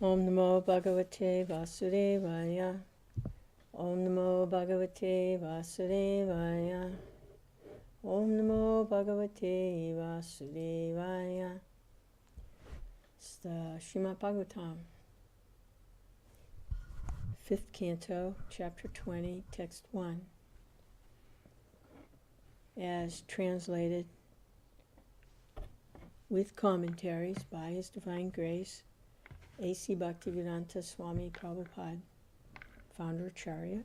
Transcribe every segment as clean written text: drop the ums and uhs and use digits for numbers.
Om Namo Bhagavate Vasudevaya. Om Namo Bhagavate Vasudevaya. Om Namo Bhagavate Vasudevaya. It's the Srimad Bhagavatam, 5th Canto, Chapter 20, Text 1, as translated with commentaries by His Divine Grace, A.C. Bhaktivedanta Swami Prabhupada, Founder Acharya,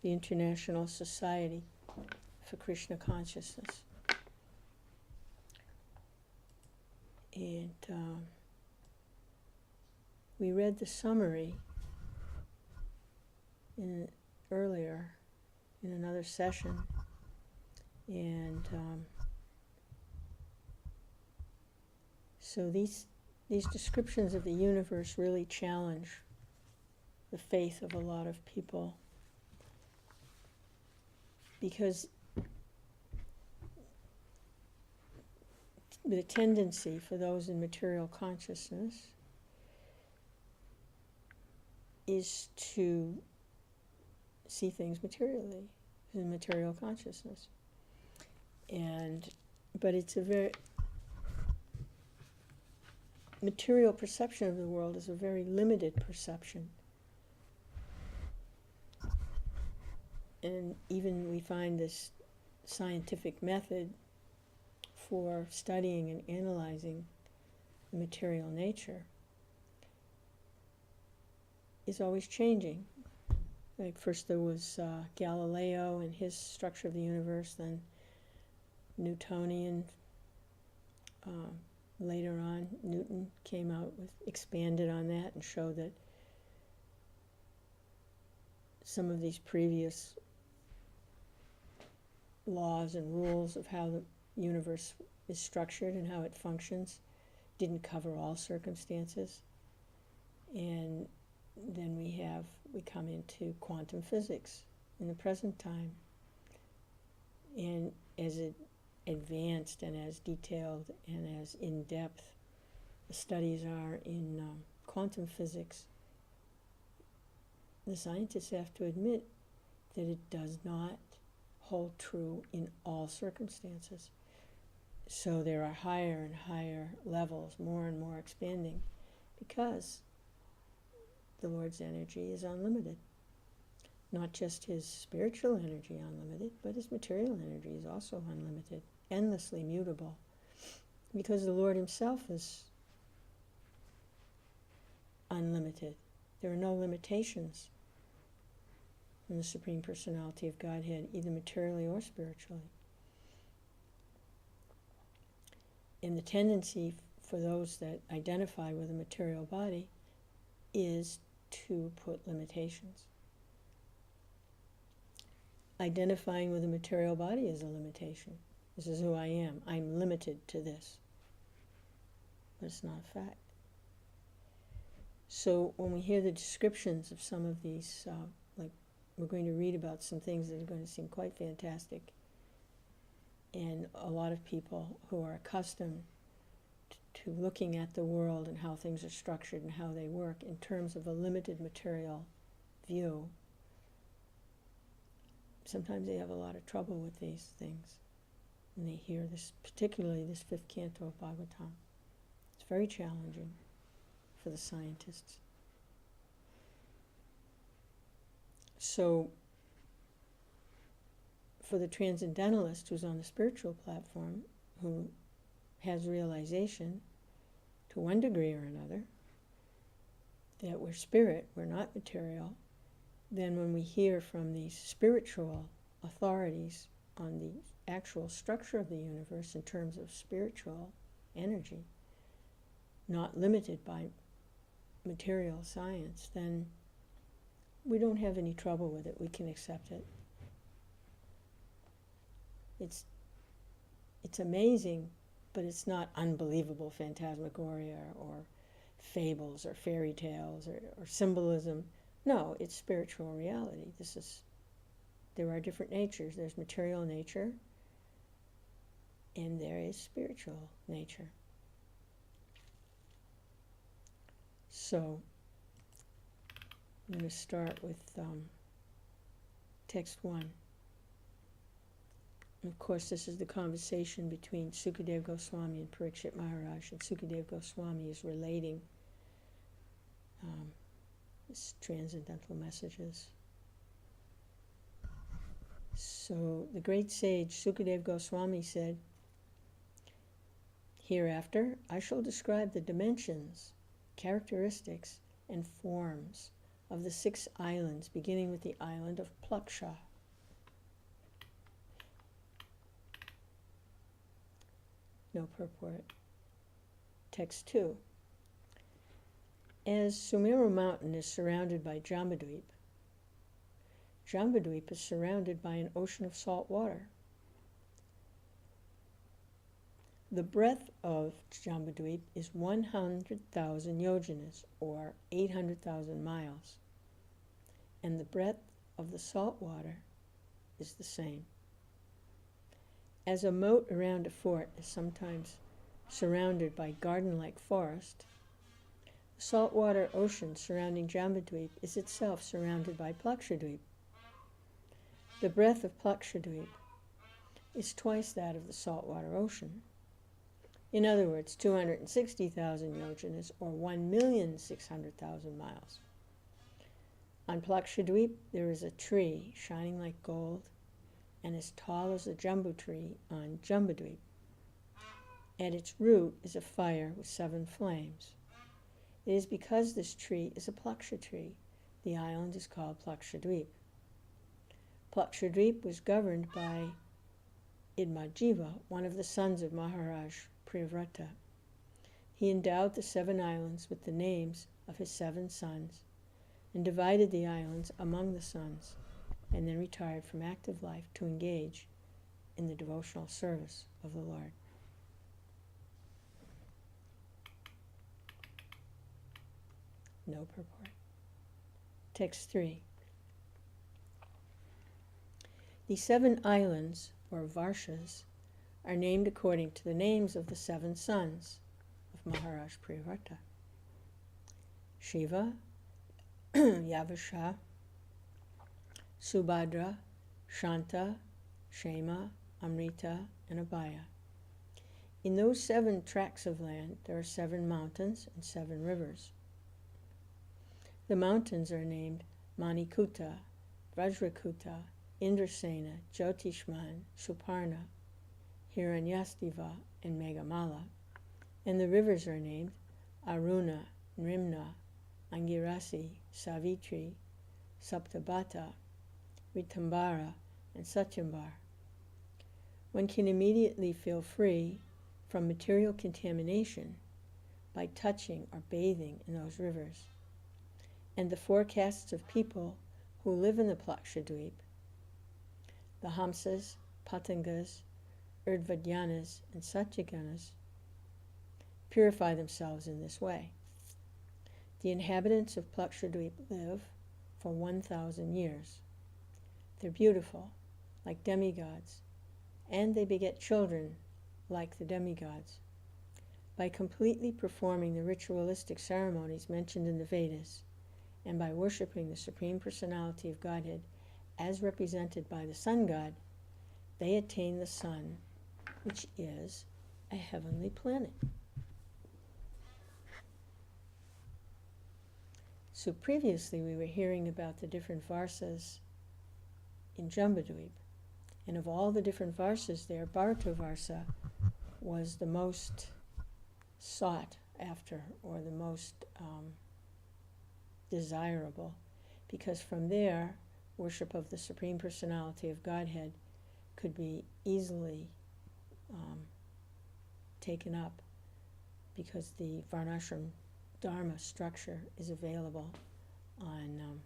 the International Society for Krishna Consciousness. And we read the summary earlier in another session, and so these descriptions of the universe really challenge the faith of a lot of people, because the tendency for those in material consciousness is to see things materially, in material consciousness. But it's a very material perception of the world is a very limited perception. And even we find this scientific method for studying and analyzing the material nature is always changing. Like first there was Galileo and his structure of the universe, then Newtonian. Later on, Newton came out with, expanded on that and showed that some of these previous laws and rules of how the universe is structured and how it functions didn't cover all circumstances. And then we come into quantum physics in the present time. And as it advanced and as detailed and as in-depth the studies are in quantum physics, the scientists have to admit that it does not hold true in all circumstances. So there are higher and higher levels, more and more expanding, because the Lord's energy is unlimited. Not just his spiritual energy unlimited, but his material energy is also unlimited, endlessly mutable, because the Lord himself is unlimited. There are no limitations in the Supreme Personality of Godhead, either materially or spiritually. And the tendency for those that identify with a material body is to put limitations. Identifying with a material body is a limitation. This is who I am. I'm limited to this. But it's not a fact. So when we hear the descriptions of some of these, like we're going to read about some things that are going to seem quite fantastic, and a lot of people who are accustomed to looking at the world and how things are structured and how they work in terms of a limited material view, sometimes they have a lot of trouble with these things. And they hear this, particularly this 5th canto of Bhagavatam. It's very challenging for the scientists. So, for the transcendentalist who's on the spiritual platform, who has realization to one degree or another that we're spirit, we're not material, then when we hear from these spiritual authorities on the actual structure of the universe in terms of spiritual energy, not limited by material science, then we don't have any trouble with it. We can accept it. It's amazing, but it's not unbelievable phantasmagoria or fables or fairy tales or symbolism. No, it's spiritual reality. There are different natures. There's material nature, and there is spiritual nature. So I'm going to start with text 1. And of course, this is the conversation between Sukadeva Goswami and Parikshit Maharaj, and Sukadeva Goswami is relating his transcendental messages. So the great sage Sukadeva Goswami said, "Hereafter I shall describe the dimensions, characteristics, and forms of the 6 islands, beginning with the island of Plaksha." No purport. Text 2. As Sumeru mountain is surrounded by Jambudvip, Jambudvip is surrounded by an ocean of salt water. The breadth of Jambudvip is 100,000 yojanas, or 800,000 miles, and the breadth of the salt water is the same. As a moat around a fort is sometimes surrounded by garden-like forest, the saltwater ocean surrounding Jambudvip is itself surrounded by Plakshadvip. The breadth of Plakshadvip is twice that of the saltwater ocean. In other words, 260,000 yojanas, or 1,600,000 miles. On Plakshadvip there is a tree shining like gold and as tall as the Jambu tree on Jambudvip. At its root is a fire with 7 flames. It is because this tree is a Plaksha tree, the island is called Plakshadvip. Plakshadvip was governed by Idmajiva, one of the sons of Maharaj Priyavrata. He endowed the 7 islands with the names of his 7 sons and divided the islands among the sons, and then retired from active life to engage in the devotional service of the Lord. No purport. Text 3. The 7 islands, or Varshas, are named according to the names of the 7 sons of Maharaj Priyavrata: Shiva, Yavasha, Subhadra, Shanta, Shema, Amrita, and Abhaya. In those 7 tracts of land, there are 7 mountains and 7 rivers. The mountains are named Manikuta, Vajrakuta, Indrasena, Jyotishman, Suparna, Hiranyastiva, and Megamala, and the rivers are named Aruna, Nrimna, Angirasi, Savitri, Saptabhata, Ritambara, and Satyambar. One can immediately feel free from material contamination by touching or bathing in those rivers. And the 4 castes of people who live in the Plakshadvip, the Hamsas, Patangas, Urdhvadyanas, and Satyaganas, purify themselves in this way. The inhabitants of Plakshadvip live for 1,000 years. They're beautiful, like demigods, and they beget children like the demigods. By completely performing the ritualistic ceremonies mentioned in the Vedas, and by worshipping the Supreme Personality of Godhead as represented by the sun god, they attain the sun, which is a heavenly planet. So previously we were hearing about the different Varsas in Jambudvip, and of all the different Varsas there, Bharata Varsa was the most sought after, or the most desirable, because from there worship of the Supreme Personality of Godhead could be easily taken up, because the Varnashram Dharma structure is available on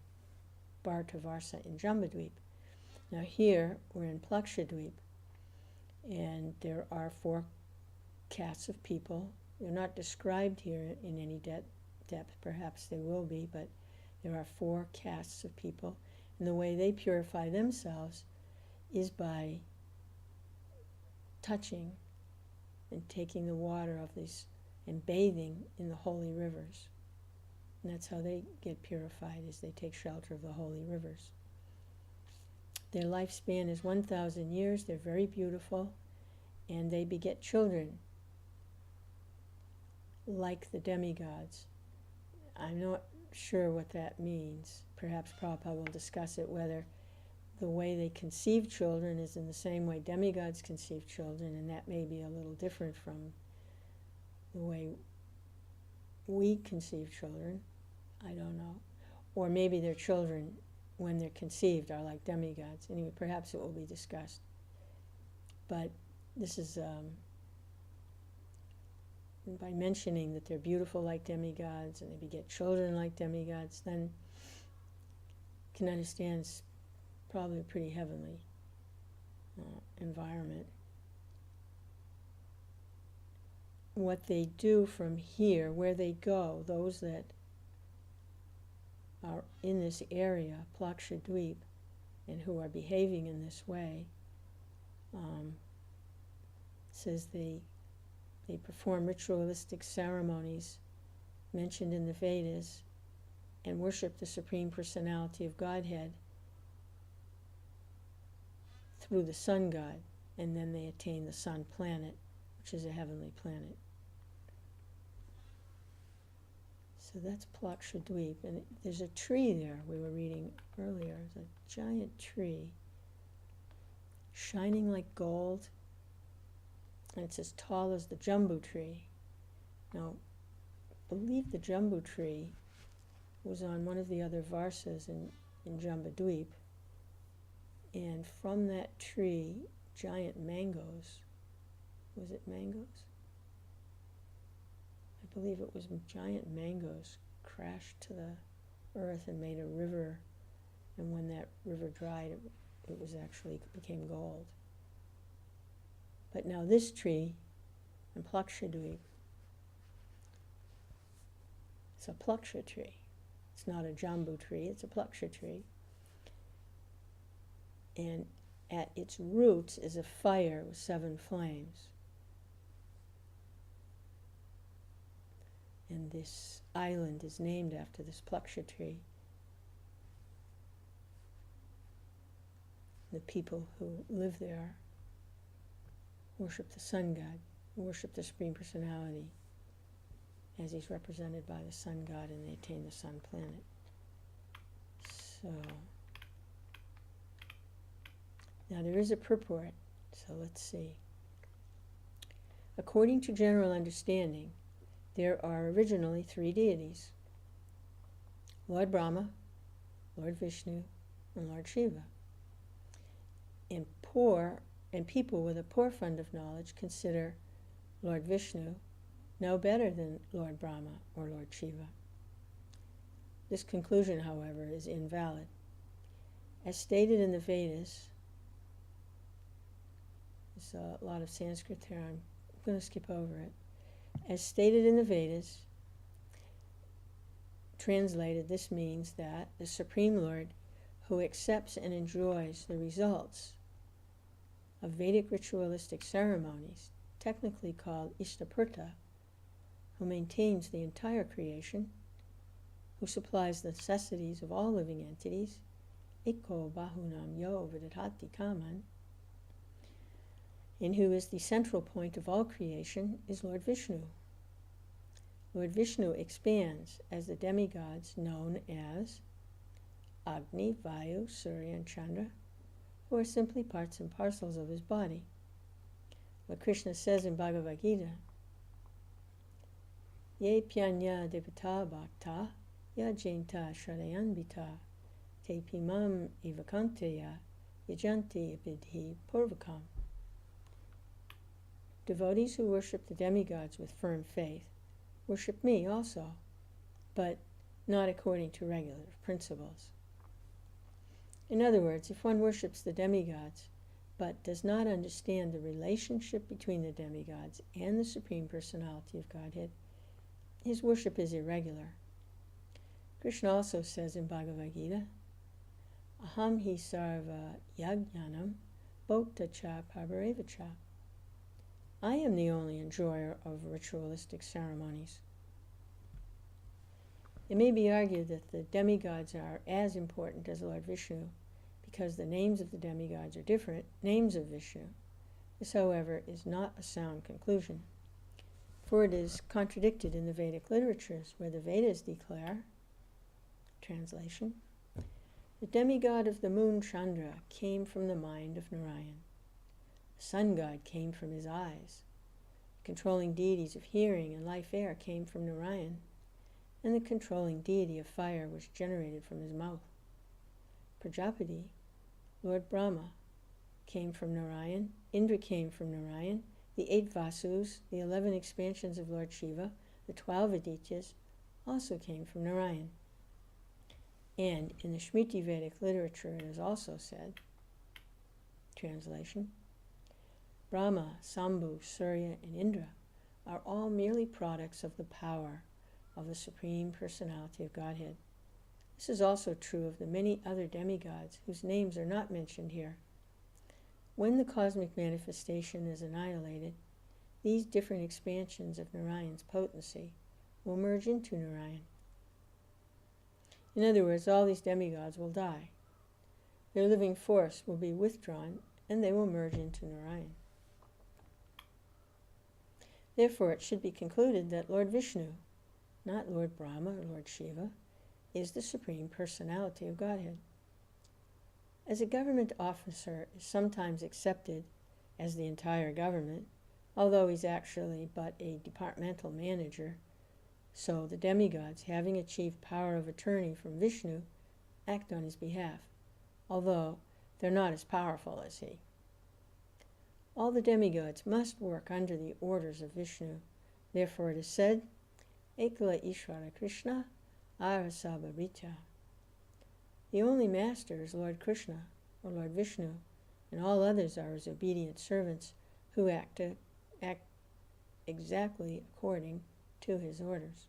Bharata Varsa in Jambudvip. Now here we're in Plakshadvip, and there are 4 castes of people. They're not described here in any depth. Perhaps they will be, but there are 4 castes of people, and the way they purify themselves is by touching and taking the water of these and bathing in the holy rivers. And that's how they get purified, is they take shelter of the holy rivers. Their lifespan is 1,000 years. They're very beautiful, and they beget children like the demigods. I'm not sure what that means. Perhaps Prabhupada will discuss it, whether the way they conceive children is in the same way demigods conceive children, and that may be a little different from the way we conceive children. I don't know. Or maybe their children, when they're conceived, are like demigods. Anyway, perhaps it will be discussed. But this is, by mentioning that they're beautiful like demigods and they beget children like demigods, then you can understand it's probably a pretty heavenly environment. What they do from here, where they go, those that are in this area, Plakshadweep, and who are behaving in this way, says they perform ritualistic ceremonies mentioned in the Vedas and worship the Supreme Personality of Godhead through the sun god, and then they attain the sun planet, which is a heavenly planet. So that's Plakshadweep, and there's a tree there we were reading earlier. There's a giant tree, shining like gold, and it's as tall as the Jambu tree. Now, I believe the Jambu tree was on one of the other varsas in Jambudweep, and from that tree, giant mangoes, was it mangoes? I believe it was giant mangoes crashed to the earth and made a river, and when that river dried, it was actually became gold. But now this tree in Plakshadweep, it's a Plaksha tree. It's not a Jambu tree, it's a Plaksha tree. And at its roots is a fire with 7 flames. And this island is named after this Plaksha tree. The people who live there worship the sun god, worship the Supreme Personality as he's represented by the sun god, and they attain the sun planet. So, now there is a purport, so let's see. According to general understanding, there are originally 3 deities: Lord Brahma, Lord Vishnu, and Lord Shiva. And people with a poor fund of knowledge consider Lord Vishnu no better than Lord Brahma or Lord Shiva. This conclusion, however, is invalid. As stated in the Vedas, there's a lot of Sanskrit there, I'm going to skip over it. As stated in the Vedas, translated, this means that the Supreme Lord, who accepts and enjoys the results of Vedic ritualistic ceremonies, technically called Ishtapurta, who maintains the entire creation, who supplies the necessities of all living entities, Eko Bahunam Yo Vidadhati Kaman, and who is the central point of all creation, is Lord Vishnu. Lord Vishnu expands as the demigods known as Agni, Vayu, Surya, and Chandra, who are simply parts and parcels of his body. What Krishna says in Bhagavad Gita, Ye pyanya devata bhakta, ya jainta shrayanvita, te pimam ivakanteya, yajanti abidhi purvakam. Devotees who worship the demigods with firm faith worship me also, but not according to regular principles. In other words, if one worships the demigods, but does not understand the relationship between the demigods and the Supreme Personality of Godhead, his worship is irregular. Krishna also says in Bhagavad Gita, Aham hi sarva yajnanam bhokta cha parvareva cha. I am the only enjoyer of ritualistic ceremonies. It may be argued that the demigods are as important as Lord Vishnu because the names of the demigods are different names of Vishnu. This, however, is not a sound conclusion, for it is contradicted in the Vedic literatures, where the Vedas declare, translation, the demigod of the moon Chandra came from the mind of Narayan. The sun god came from his eyes. The controlling deities of hearing and life air came from Narayan, and the controlling deity of fire was generated from his mouth. Prajapati, Lord Brahma, came from Narayan. Indra came from Narayan. The 8 Vasus, the 11 expansions of Lord Shiva, the 12 Adityas, also came from Narayan. And in the Shmiti Vedic literature it is also said, translation, Brahma, Sambhu, Surya, and Indra are all merely products of the power of the Supreme Personality of Godhead. This is also true of the many other demigods whose names are not mentioned here. When the cosmic manifestation is annihilated, these different expansions of Narayan's potency will merge into Narayan. In other words, all these demigods will die. Their living force will be withdrawn, and they will merge into Narayan. Therefore, it should be concluded that Lord Vishnu, not Lord Brahma or Lord Shiva, is the Supreme Personality of Godhead. As a government officer is sometimes accepted as the entire government, although he's actually but a departmental manager, so the demigods, having achieved power of attorney from Vishnu, act on his behalf, although they're not as powerful as he. All the demigods must work under the orders of Vishnu. Therefore it is said, Ekala Ishvara Krishna Arasabharita. The only master is Lord Krishna, or Lord Vishnu, and all others are his obedient servants who act exactly according to his orders.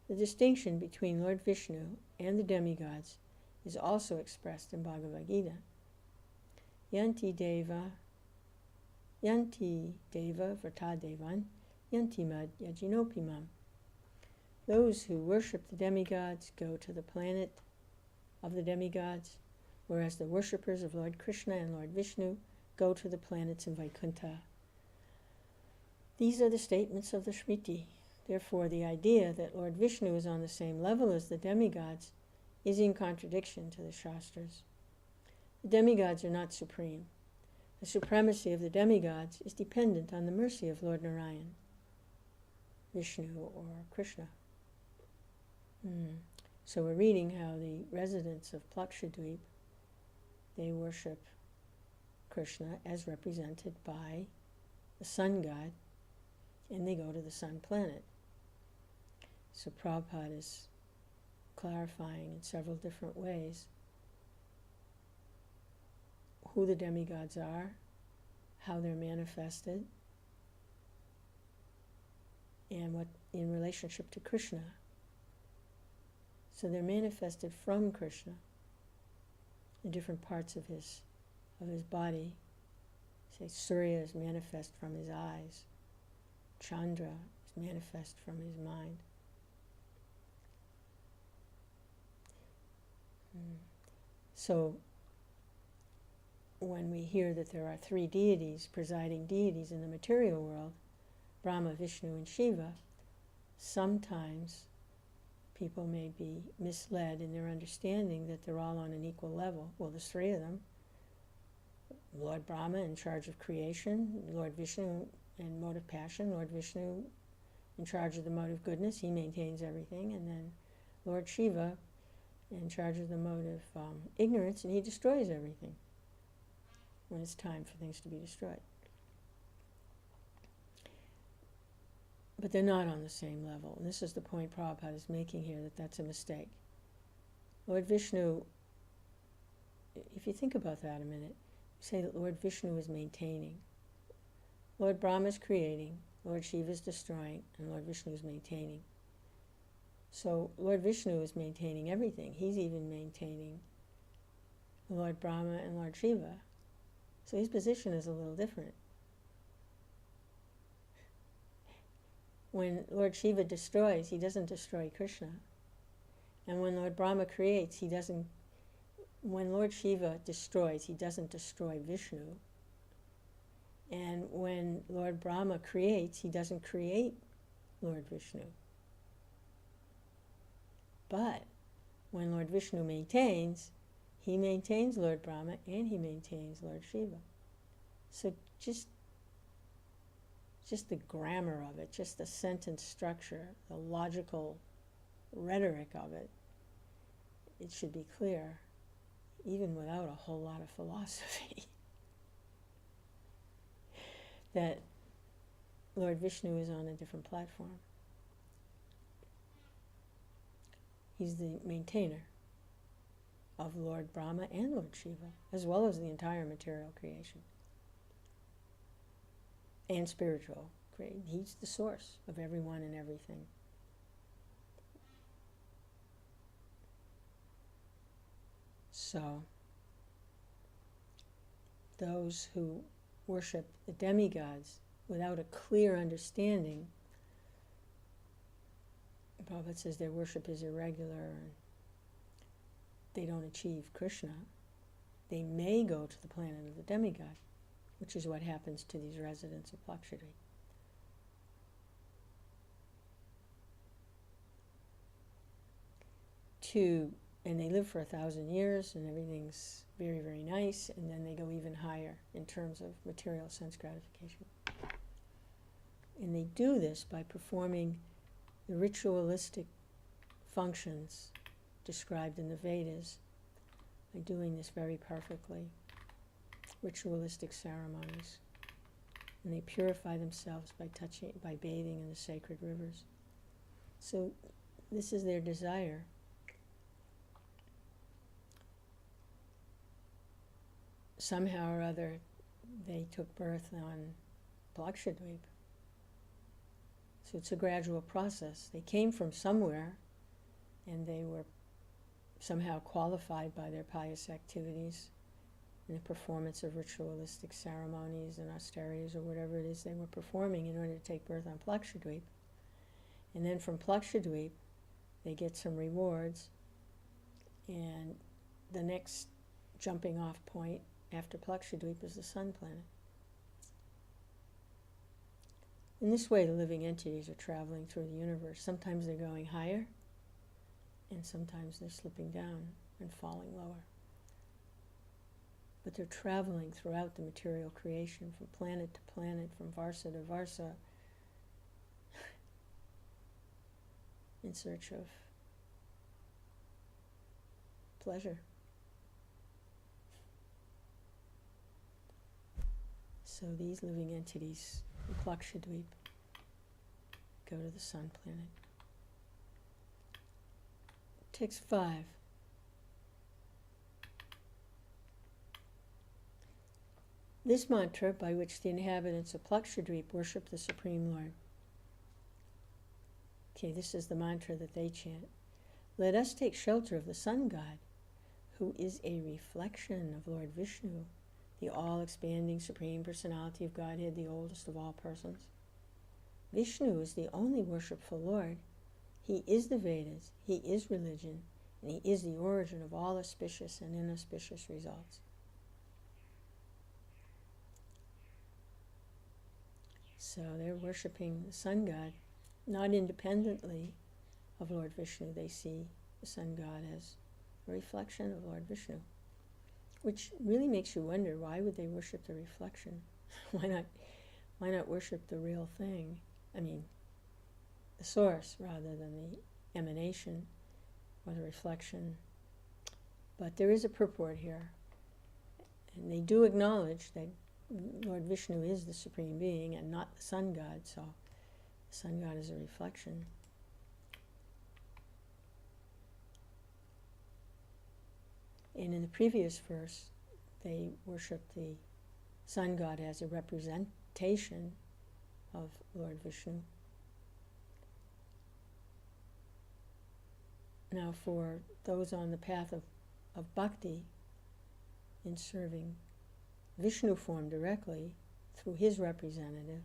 The distinction between Lord Vishnu and the demigods is also expressed in Bhagavad Gita. Yanti Deva Vrtadevan Yanti Mad Yajinopimam. Those who worship the demigods go to the planet of the demigods, whereas the worshippers of Lord Krishna and Lord Vishnu go to the planets in Vaikuntha. These are the statements of the Shmiti. Therefore, the idea that Lord Vishnu is on the same level as the demigods is in contradiction to the Shastras. The demigods are not supreme. The supremacy of the demigods is dependent on the mercy of Lord Narayan, Vishnu, or Krishna. So we're reading how the residents of Plakshadweep, they worship Krishna as represented by the sun god, and they go to the sun planet. So Prabhupada is clarifying in several different ways who the demigods are, how they're manifested, and what in relationship to Krishna. So they're manifested from Krishna in different parts of his body. Say Surya is manifest from his eyes. Chandra is manifest from his mind. So when we hear that there are 3 deities, presiding deities in the material world, Brahma, Vishnu, and Shiva, sometimes people may be misled in their understanding that they're all on an equal level. Well, there's 3 of them. Lord Brahma in charge of creation, Lord Vishnu in mode of passion, Lord Vishnu in charge of the mode of goodness, he maintains everything, and then Lord Shiva in charge of the mode of ignorance, and he destroys everything when it's time for things to be destroyed. But they're not on the same level, and this is the point Prabhupada is making here, that that's a mistake. Lord Vishnu, if you think about that a minute, you say that Lord Vishnu is maintaining. Lord Brahma is creating, Lord Shiva is destroying, and Lord Vishnu is maintaining. So Lord Vishnu is maintaining everything. He's even maintaining Lord Brahma and Lord Shiva. So his position is a little different. when Lord Shiva destroys, he doesn't destroy Krishna. And when Lord Brahma creates, he doesn't, when Lord Shiva destroys, he doesn't destroy Vishnu. And when Lord Brahma creates, he doesn't create Lord Vishnu. But when Lord Vishnu maintains, he maintains Lord Brahma and he maintains Lord Shiva. So just the grammar of it, just the sentence structure, the logical rhetoric of it, it should be clear, even without a whole lot of philosophy, that Lord Vishnu is on a different platform. He's the maintainer of Lord Brahma and Lord Shiva, as well as the entire material creation and spiritual creation. He's the source of everyone and everything. So, those who worship the demigods without a clear understanding, Prabhupada says their worship is irregular and they don't achieve Krishna. They may go to the planet of the demigod, which is what happens to these residents of Lakshadweep. And they live for 1,000 years and everything's very, very nice, and then they go even higher in terms of material sense gratification. And they do this by performing the ritualistic functions described in the Vedas. They're doing this very perfectly. Ritualistic ceremonies. And they purify themselves by bathing in the sacred rivers. So this is their desire. Somehow or other, they took birth on Lakshadweep. So it's a gradual process. They came from somewhere, and they were somehow qualified by their pious activities in the performance of ritualistic ceremonies and austerities or whatever it is they were performing in order to take birth on Lakshadweep. And then from Lakshadweep, they get some rewards, and the next jumping off point after Lakshadweep is the sun planet. In this way, the living entities are traveling through the universe. Sometimes they're going higher, and sometimes they're slipping down and falling lower. But they're traveling throughout the material creation, from planet to planet, from Varsa to Varsa, in search of pleasure. So these living entities in Lakshadweep go to the sun planet. Text 5. This mantra, by which the inhabitants of Lakshadweep worship the Supreme Lord. Okay, this is the mantra that they chant. Let us take shelter of the sun god, who is a reflection of Lord Vishnu, the all-expanding Supreme Personality of Godhead, the oldest of all persons. Vishnu is the only worshipful Lord. He is the Vedas, he is religion, and he is the origin of all auspicious and inauspicious results. So they're worshiping the sun god, not independently of Lord Vishnu. They see the sun god as a reflection of Lord Vishnu, which really makes you wonder, why would they worship the reflection? Why not worship the real thing? I mean, the source rather than the emanation or the reflection. But there is a purport here, and they do acknowledge that Lord Vishnu is the supreme being and not the sun god, so the sun god is a reflection. And in the previous verse, they worship the sun god as a representation of Lord Vishnu. Now, for those on the path of bhakti, in serving Vishnu form directly through his representative,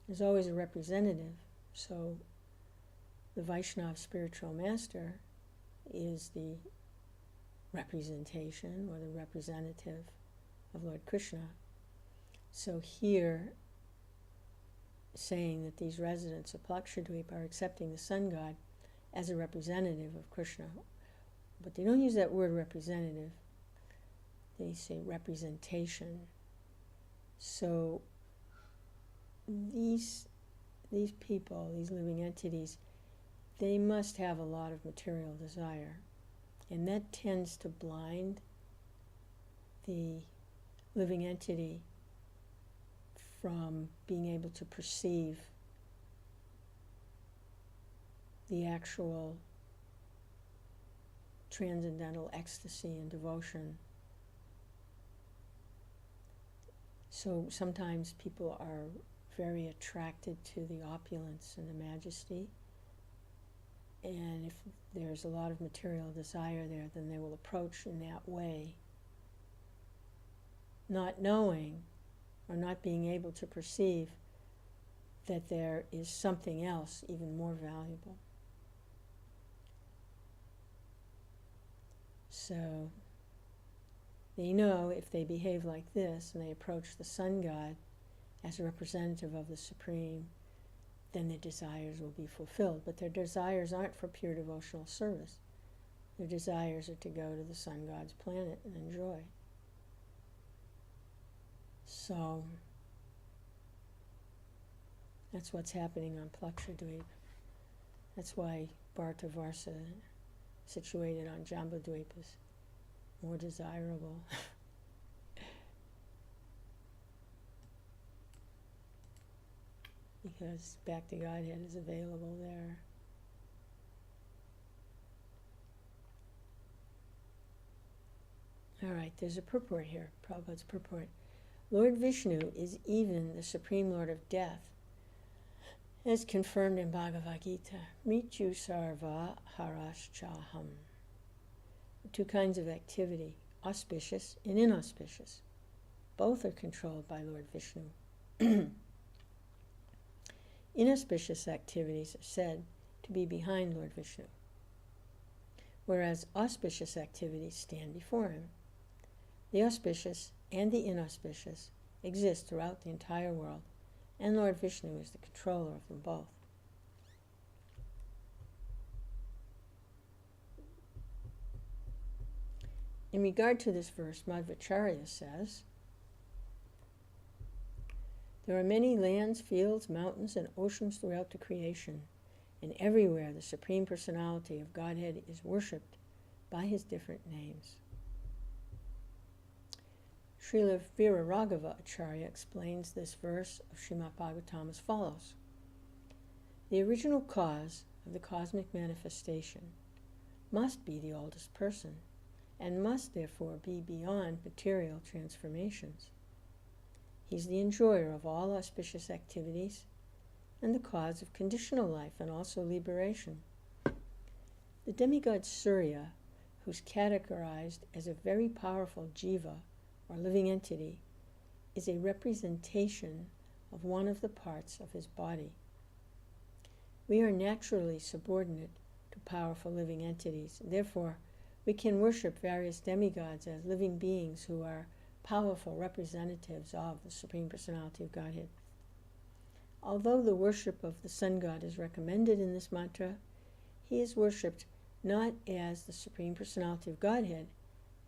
there's always a representative So the Vaishnava spiritual master is the representation or the representative of Lord Krishna. So here, saying that these residents of Lakshadweep are accepting the sun god as a representative of Krishna, but they don't use that word representative, they say representation. So these people, these living entities, they must have a lot of material desire, and that tends to blind the living entity from being able to perceive the actual transcendental ecstasy and devotion. So sometimes people are very attracted to the opulence and the majesty, and if there's a lot of material desire there, then they will approach in that way, not knowing or not being able to perceive that there is something else even more valuable. So they know if they behave like this and they approach the sun god as a representative of the Supreme, then their desires will be fulfilled. But their desires aren't for pure devotional service. Their desires are to go to the sun god's planet and enjoy. So that's what's happening on Plakshadweep. That's why Bhartavarsa, situated on Jambudweep, is more desirable. Because back to Godhead is available there. All right, there's a purport here, Prabhupada's purport. Lord Vishnu is even the Supreme Lord of Death, as confirmed in Bhagavad Gita. Mrityu sarva haraschaham. Two kinds of activity, auspicious and inauspicious. Both are controlled by Lord Vishnu. Inauspicious activities are said to be behind Lord Vishnu, whereas auspicious activities stand before him. The auspicious and the inauspicious exist throughout the entire world, and Lord Vishnu is the controller of them both. In regard to this verse, Madhvacharya says, there are many lands, fields, mountains, and oceans throughout the creation, and everywhere the Supreme Personality of Godhead is worshipped by his different names. Srila Viraraghava Acharya explains this verse of Srimad Bhagavatam as follows. The original cause of the cosmic manifestation must be the oldest person, and must therefore be beyond material transformations. He's the enjoyer of all auspicious activities and the cause of conditional life and also liberation. The demigod Surya, who's categorized as a very powerful jiva, or living entity, is a representation of one of the parts of his body. We are naturally subordinate to powerful living entities. Therefore, we can worship various demigods as living beings who are powerful representatives of the Supreme Personality of Godhead. Although the worship of the sun god is recommended in this mantra, he is worshipped not as the Supreme Personality of Godhead,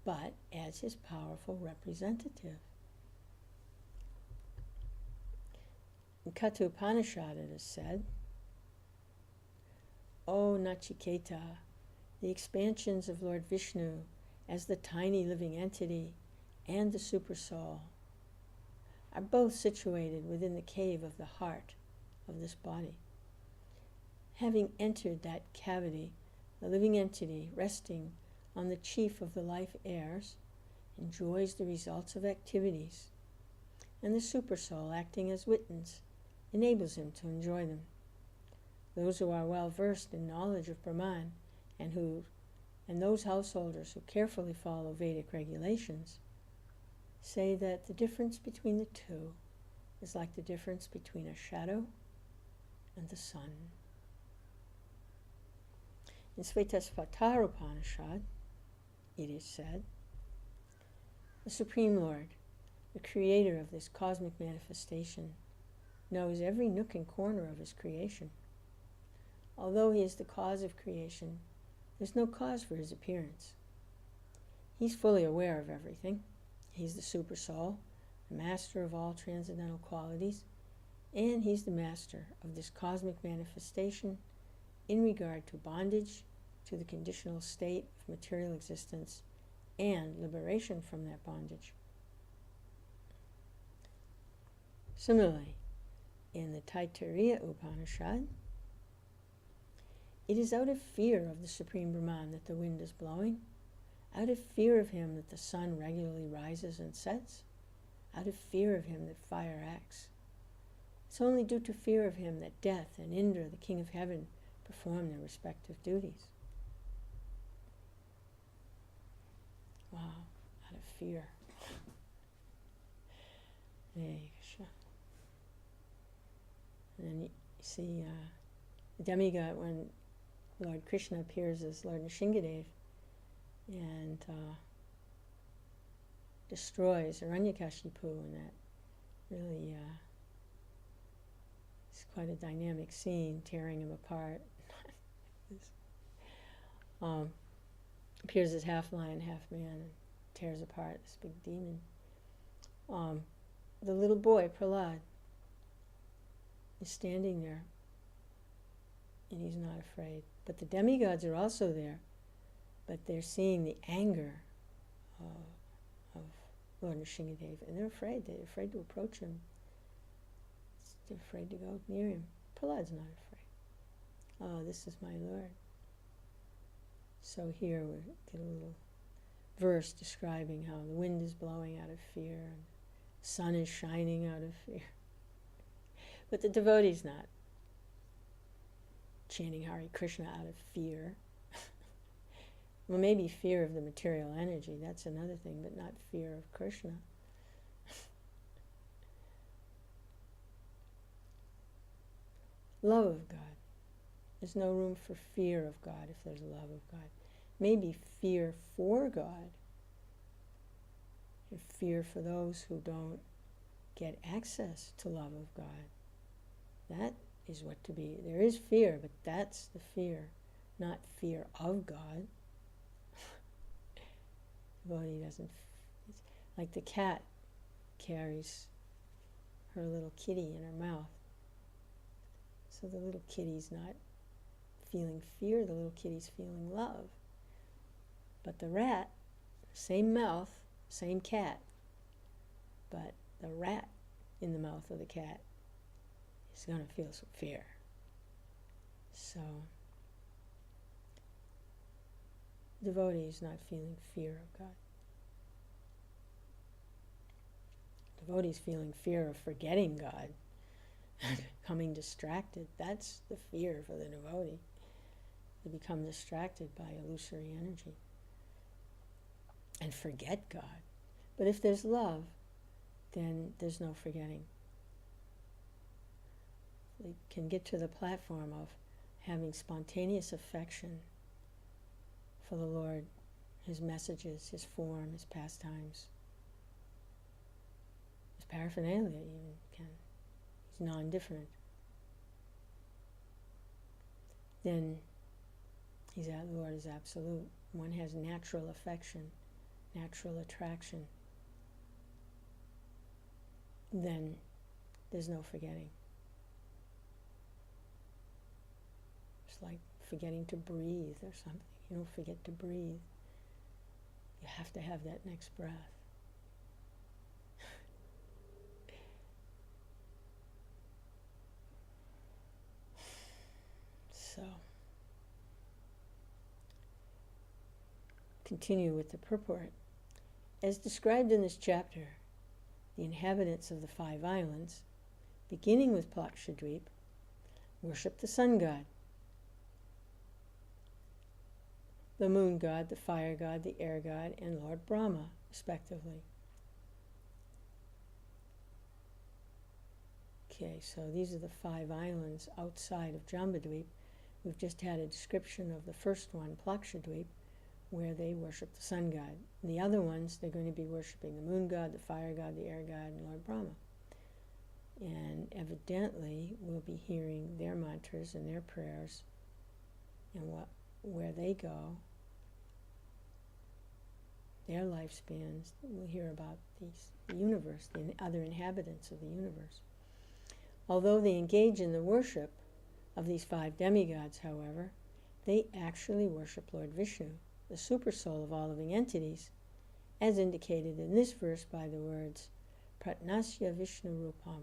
but as his powerful representative. In Canto Upanishad it is said, O Nachiketa, the expansions of Lord Vishnu as the tiny living entity and the Supersoul are both situated within the cave of the heart of this body. Having entered that cavity, the living entity, resting on the chief of the life heirs, enjoys the results of activities, and the Supersoul, acting as witness, enables him to enjoy them. Those who are well versed in knowledge of Brahman and those householders who carefully follow Vedic regulations say that the difference between the two is like the difference between a shadow and the sun. In Svetasvatara Upanishad, it is said, the Supreme Lord, the creator of this cosmic manifestation, knows every nook and corner of his creation. Although he is the cause of creation, there's no cause for his appearance. He's fully aware of everything. He's the super soul, the master of all transcendental qualities, and he's the master of this cosmic manifestation in regard to bondage, to the conditional state of material existence, and liberation from that bondage. Similarly, in the Taittiriya Upanishad, it is out of fear of the Supreme Brahman that the wind is blowing, out of fear of him that the sun regularly rises and sets, out of fear of him that fire acts. It's only due to fear of him that death and Indra, the king of heaven, perform their respective duties. Wow, out of fear. Hey, Krishna. And then you see the demigod, when Lord Krishna appears as Lord Nrsimhadev and destroys Hiranyakashipu, and that really is quite a dynamic scene, tearing him apart. Appears as half lion, half man, and tears apart this big demon. The little boy, Prahlad, is standing there, and he's not afraid. But the demigods are also there, but they're seeing the anger of Lord Nrsimhadev, and they're afraid. They're afraid to approach him. They're afraid to go near him. Prahlad's not afraid. Oh, this is my Lord. So here we get a little verse describing how the wind is blowing out of fear, and the sun is shining out of fear. But the devotee's not chanting Hare Krishna out of fear. Well, maybe fear of the material energy, that's another thing, but not fear of Krishna. Love of God. There's no room for fear of God if there's love of God. Maybe fear for God, and fear for those who don't get access to love of God. That is what to be. There is fear, but that's the fear, not fear of God. The devotee doesn't. It's like the cat carries her little kitty in her mouth. So the little kitty's not feeling fear, the little kitty's feeling love. But the rat, same mouth, same cat, but the rat in the mouth of the cat is going to feel some fear. So, devotee is not feeling fear of God. Devotee is feeling fear of forgetting God, becoming distracted. That's the fear for the devotee. To become distracted by illusory energy and forget God. But if there's love, then there's no forgetting. We can get to the platform of having spontaneous affection for the Lord, His messages, His form, His pastimes, His paraphernalia even can. He's non-different. Then the Lord is absolute. One has natural affection, natural attraction. Then there's no forgetting. It's like forgetting to breathe or something. You don't forget to breathe. You have to have that next breath. So, continue with the purport. As described in this chapter, the inhabitants of the 5 islands, beginning with Plakshadweep, worship the sun god, the moon god, the fire god, the air god, and Lord Brahma, respectively. Okay, so these are the 5 islands outside of Jambudvip. We've just had a description of the first one, Plakshadweep, where they worship the sun god. The other ones, they're going to be worshiping the moon god, the fire god, the air god, and Lord Brahma. And evidently, we'll be hearing their mantras and their prayers and where they go, their lifespans. We'll hear about the universe, the other inhabitants of the universe. Although they engage in the worship of these 5 demigods, however, they actually worship Lord Vishnu, the supersoul of all living entities, as indicated in this verse by the words, Pratnasya Vishnu Rupam.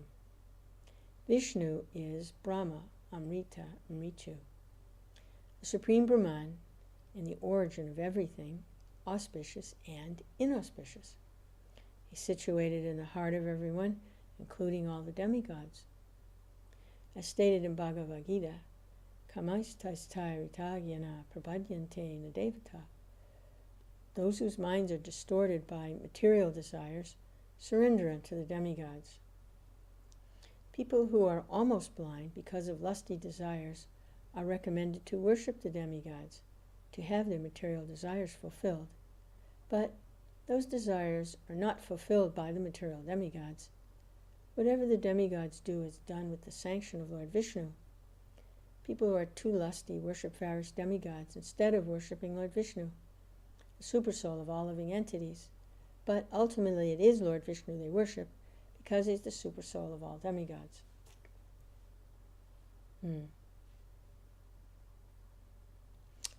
Vishnu is Brahma, Amrita, Mritu, the supreme Brahman and the origin of everything, auspicious and inauspicious. He's situated in the heart of everyone, including all the demigods. As stated in Bhagavad Gita, Kamaistastai ritagyana prapadyante nadevata. Those whose minds are distorted by material desires surrender unto the demigods. People who are almost blind because of lusty desires are recommended to worship the demigods, to have their material desires fulfilled. But those desires are not fulfilled by the material demigods. Whatever the demigods do is done with the sanction of Lord Vishnu. People who are too lusty worship various demigods instead of worshiping Lord Vishnu, the supersoul of all living entities. But ultimately it is Lord Vishnu they worship because he's the supersoul of all demigods. So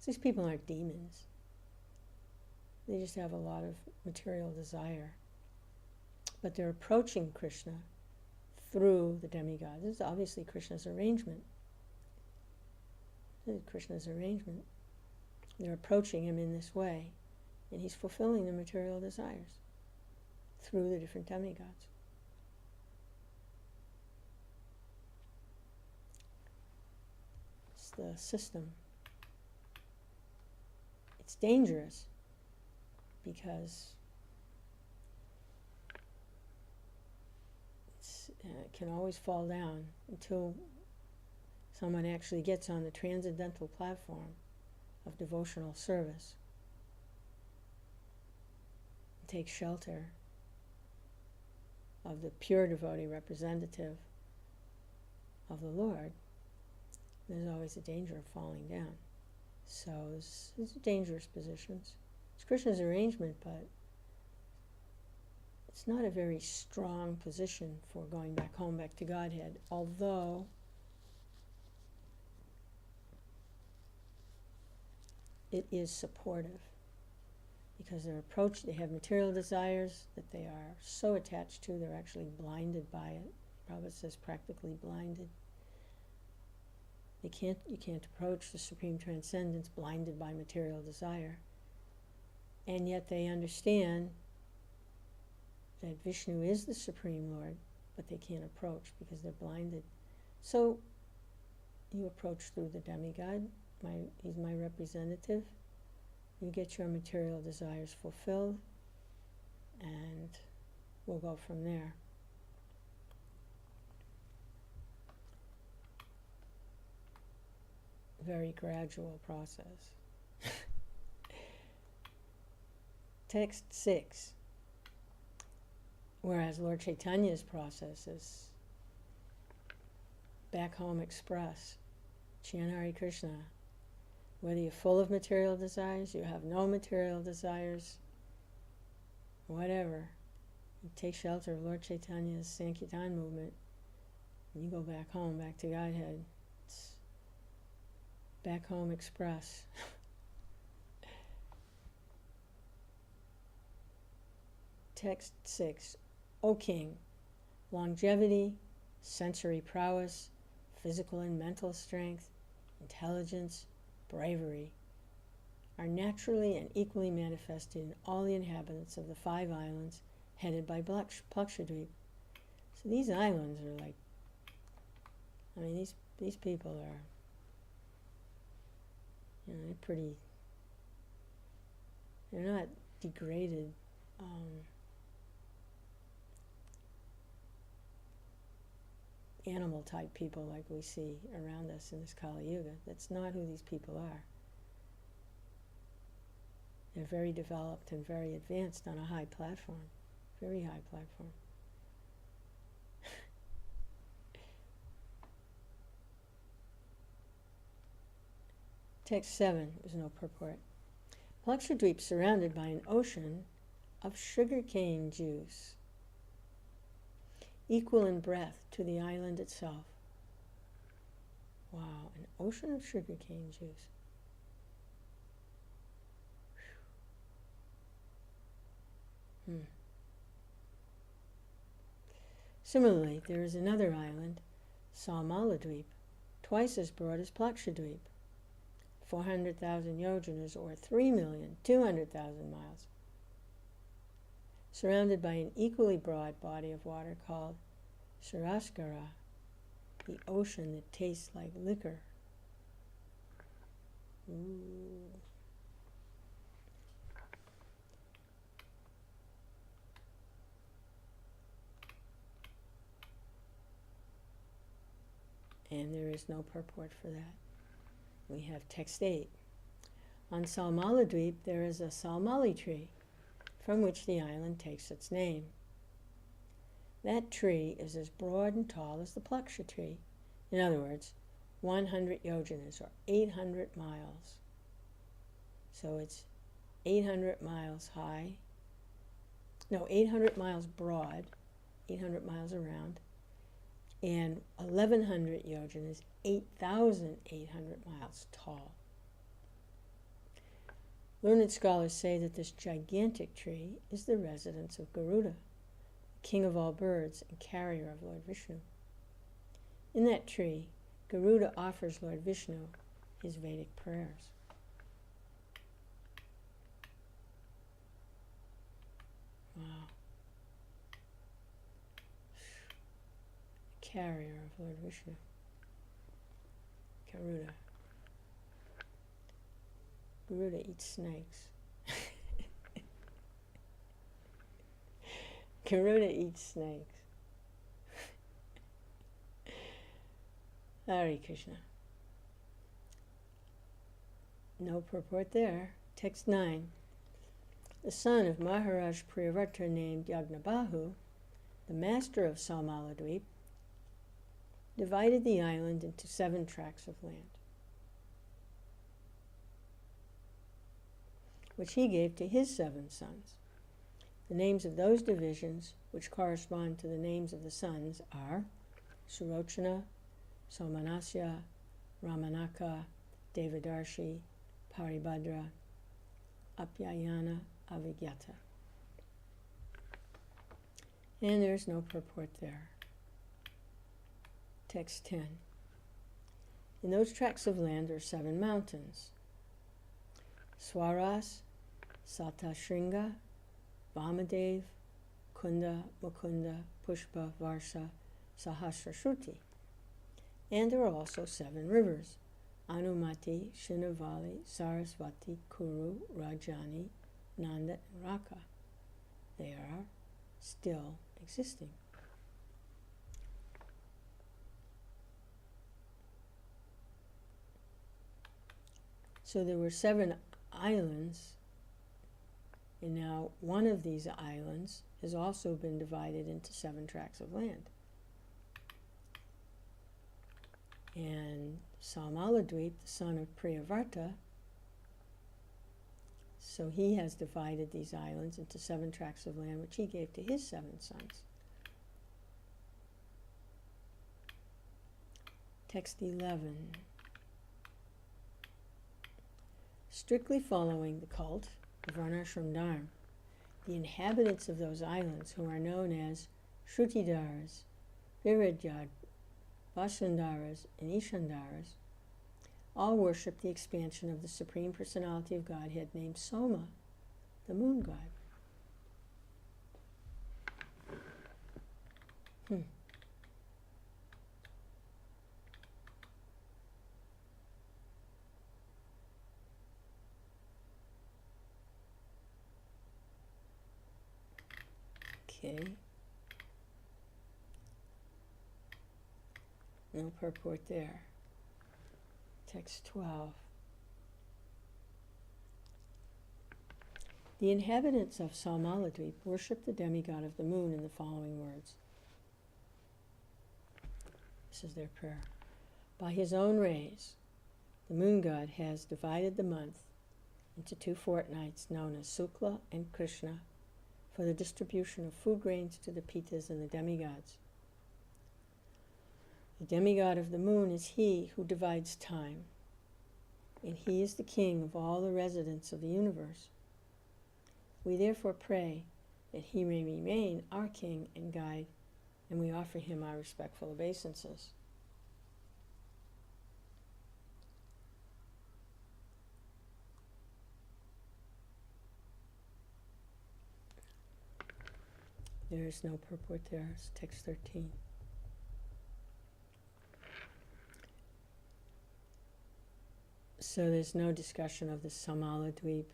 these people aren't demons. They just have a lot of material desire. But they're approaching Krishna through the demigods. This is obviously Krishna's arrangement. This is Krishna's arrangement. They're approaching him in this way, and he's fulfilling their material desires through the different demigods. It's the system. It's dangerous because it can always fall down until someone actually gets on the transcendental platform of devotional service and takes shelter of the pure devotee representative of the Lord. There's always a danger of falling down. So it's dangerous positions. It's Krishna's arrangement, but it's not a very strong position for going back home, back to Godhead, although it is supportive, because they have material desires that they are so attached to, they're actually blinded by it. Prabhupada says practically blinded. You can't approach the supreme transcendence blinded by material desire. And yet they understand that Vishnu is the Supreme Lord, but they can't approach because they're blinded. So you approach through the demigod. He's my representative. You get your material desires fulfilled, and we'll go from there. Very gradual process. Text 6. Whereas Lord Chaitanya's process is back home express. Chant Hare Krishna. Whether you're full of material desires, you have no material desires, whatever, you take shelter of Lord Chaitanya's Sankirtan movement, and you go back home, back to Godhead. It's back home express. Text 6. O King, longevity, sensory prowess, physical and mental strength, intelligence, bravery are naturally and equally manifested in all the inhabitants of the 5 islands headed by Plakshadweep. So these islands are like, these people are, they're not degraded. animal type people like we see around us in this Kali Yuga. That's not who these people are. They're very developed and very advanced on a high platform, very high platform. Text 7 is no purport. Lakshadweep surrounded by an ocean of sugarcane juice, equal in breadth to the island itself. Wow, an ocean of sugarcane juice. Similarly, there is another island, Salmaladweep, twice as broad as Plakshadweep, 400,000 yojanas or 3,200,000 miles, surrounded by an equally broad body of water called Saraskara, the ocean that tastes like liquor. Ooh. And there is no purport for that. We have text 8. On Salmaladweep there is a salmali tree, from which the island takes its name. That tree is as broad and tall as the Plaksha tree. In other words, 100 yojanas, or 800 miles. So it's 800 miles high, no, 800 miles broad, 800 miles around, and 1,100 yojanas, 8,800 miles tall. Learned scholars say that this gigantic tree is the residence of Garuda, king of all birds and carrier of Lord Vishnu. In that tree, Garuda offers Lord Vishnu his Vedic prayers. Wow. Carrier of Lord Vishnu. Garuda. Garuda eats snakes. Garuda eats snakes. Hare Krishna. No purport there. Text 9. The son of Maharaj Priyavrata named Yagnabahu, the master of Salmaladweep, divided the island into 7 tracts of land, which he gave to his 7 sons. The names of those divisions, which correspond to the names of the sons, are Surochana, Somanasya, Ramanaka, Devadarshi, Paribhadra, Apyayana, Avigyata. And there's no purport there. Text 10. In those tracts of land are 7 mountains: Swaras, Satashringa, Vamadev, Kunda, Mukunda, Pushpa, Varsha, Sahasrashruti. And there are also 7 rivers: Anumati, Shinavali, Sarasvati, Kuru, Rajani, Nanda, and Raka. They are still existing. So there were 7 islands, and now one of these islands has also been divided into 7 tracts of land. And Salmaladweep, the son of Priyavrata, so he has divided these islands into 7 tracts of land, which he gave to his 7 sons. Text 11. Strictly following the cult of Varnashram Dharma, the inhabitants of those islands, who are known as Shrutidaras, Viradyad, Vasundaras, and Ishandaras, all worship the expansion of the Supreme Personality of Godhead named Soma, the moon god. Okay. No purport there. Text 12. The inhabitants of Salmaladweep worship the demigod of the moon in the following words. This is their prayer. By his own rays, the moon god has divided the month into 2 fortnights known as Sukla and Krishna for the distribution of food grains to the Pitas and the demigods. The demigod of the moon is he who divides time, and he is the king of all the residents of the universe. We therefore pray that he may remain our king and guide, and we offer him our respectful obeisances. There is no purport there. It's text 13. So there's no discussion of the Salmaladweep.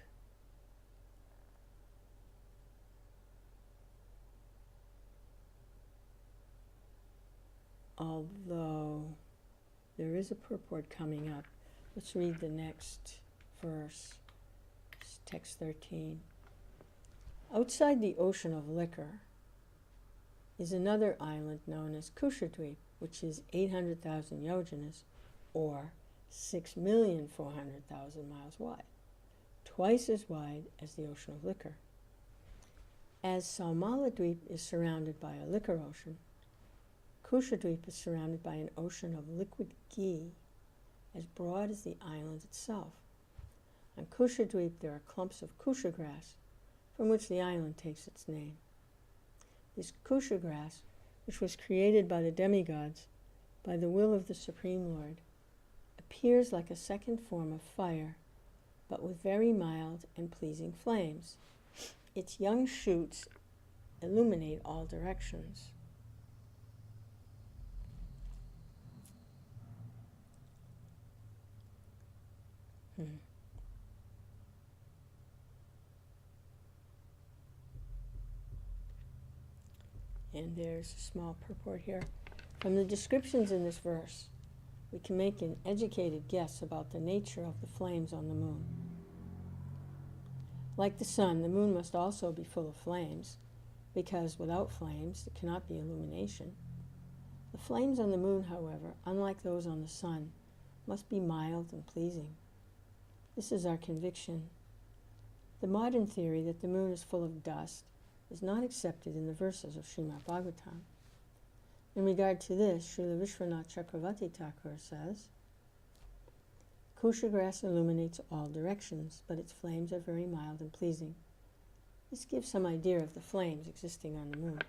Although there is a purport coming up. Let's read the next verse. It's text 13. Outside the ocean of liquor is another island known as Kushadweep, which is 800,000 yojanas, or 6,400,000 miles wide, twice as wide as the ocean of liquor. As Salmaladweep is surrounded by a liquor ocean, Kushadweep is surrounded by an ocean of liquid ghee as broad as the island itself. On Kushadweep there are clumps of kusha grass, from which the island takes its name. This kusha grass, which was created by the demigods by the will of the Supreme Lord, appears like a second form of fire, but with very mild and pleasing flames. Its young shoots illuminate all directions. And there's a small purport here. From the descriptions in this verse, we can make an educated guess about the nature of the flames on the moon. Like the sun, the moon must also be full of flames, because without flames there cannot be illumination. The flames on the moon, however, unlike those on the sun, must be mild and pleasing. This is our conviction. The modern theory that the moon is full of dust is not accepted in the verses of Srimad Bhagavatam. In regard to this, Srila Vishwanath Chakravarti Thakur says, Kusha grass illuminates all directions, but its flames are very mild and pleasing. This gives some idea of the flames existing on the moon.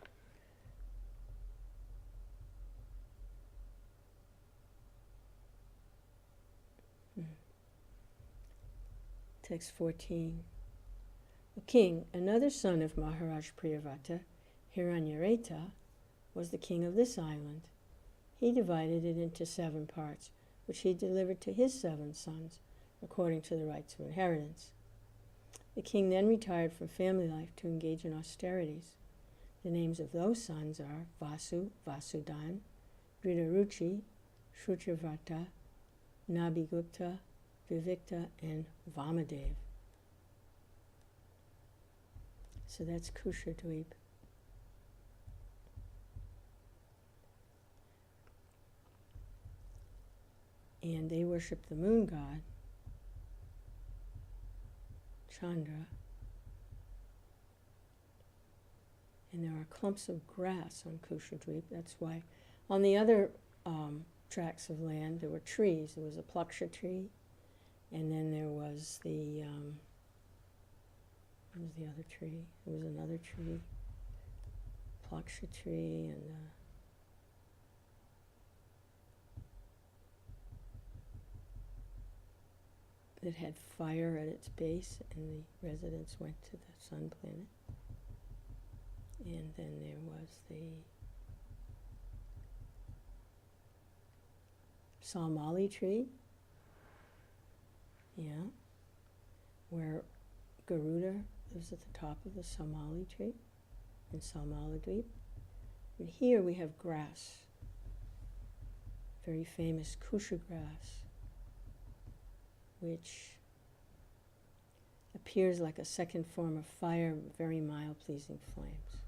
Text 14. O king, another son of Maharaj Priyavata, Hiranyareta, was the king of this island. He divided it into 7 parts, which he delivered to his 7 sons, according to the rights of inheritance. The king then retired from family life to engage in austerities. The names of those sons are Vasu, Vasudan, Vridaruchi, Shruchavrata, Nabhigupta, Vivikta, and Vamadev. So that's Kushadweep. And they worship the moon god, Chandra. And there are clumps of grass on Kushadweep. That's why on the other tracts of land there were trees. There was a plaksha tree, and then there was the what was the other tree? There was another tree, plaksha tree, and that had fire at its base, and the residents went to the sun planet. And then there was the Salmali tree, where Garuda lives at the top of the Salmali tree in Salmaladweep. And here we have grass very famous kusha grass, which appears like a second form of fire, very mild, pleasing flames.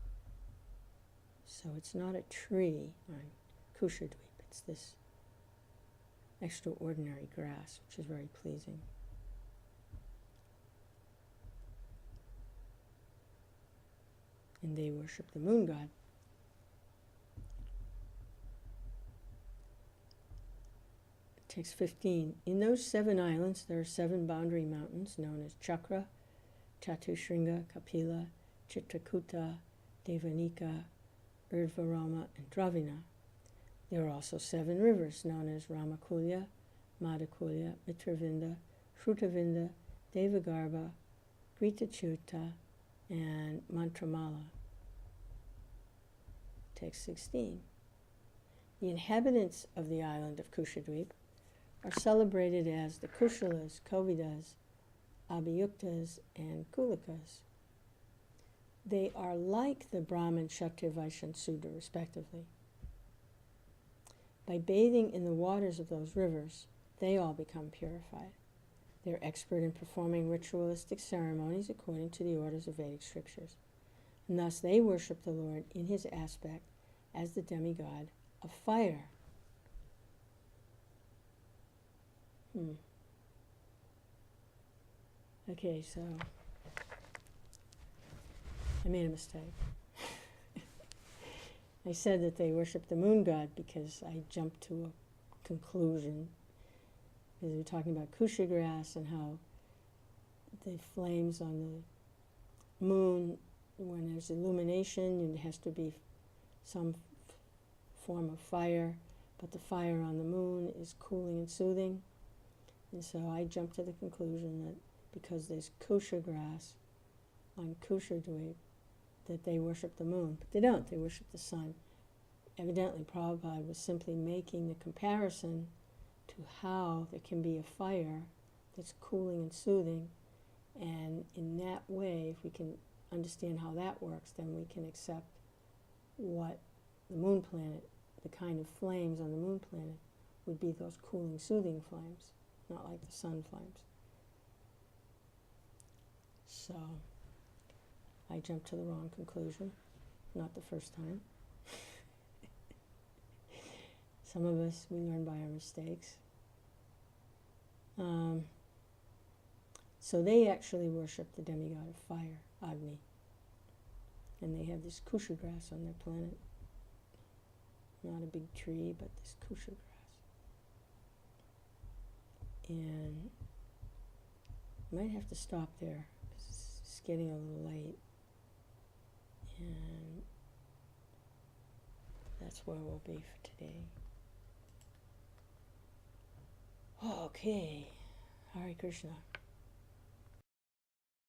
So it's not a tree on Kushadweep, it's this extraordinary grass, which is very pleasing. And they worship the moon god. Text 15. In those 7 islands, there are 7 boundary mountains known as Chakra, Chatushringa, Kapila, Chitrakuta, Devanika, Urdhvarama, and Dravina. There are also 7 rivers known as Ramakulya, Madhakulya, Mitravinda, Shrutavinda, Devagarbha, Gritachuta, and Mantramala. Text 16. The inhabitants of the island of Kushadweep are celebrated as the Kushalas, Kovidas, Abhiyuktas, and Kulikas. They are like the Brahmin, Kshatriya, Vaishya, and Sudra, respectively. By bathing in the waters of those rivers, they all become purified. They're expert in performing ritualistic ceremonies according to the orders of Vedic scriptures. And thus they worship the Lord in his aspect as the demigod of fire. Okay, so I made a mistake. I said that they worship the moon god because I jumped to a conclusion. Because we were talking about kusha grass and how the flames on the moon, when there's illumination, it has to be some form of fire, but the fire on the moon is cooling and soothing. And so I jumped to the conclusion that because there's kusha grass on Kushadweep, that they worship the moon. But they don't, they worship the sun. Evidently, Prabhupada was simply making the comparison to how there can be a fire that's cooling and soothing, and in that way, if we can understand how that works, then we can accept what the moon planet, the kind of flames on the moon planet, would be those cooling, soothing flames, not like the sun flames. So I jumped to the wrong conclusion, not the first time. Some of us, we learn by our mistakes. So they actually worship the demigod of fire, Agni. And they have this kusha grass on their planet. Not a big tree, but this kusha grass. And I might have to stop there, because it's getting a little late. And that's where we'll be for today. Okay, Hare Krishna.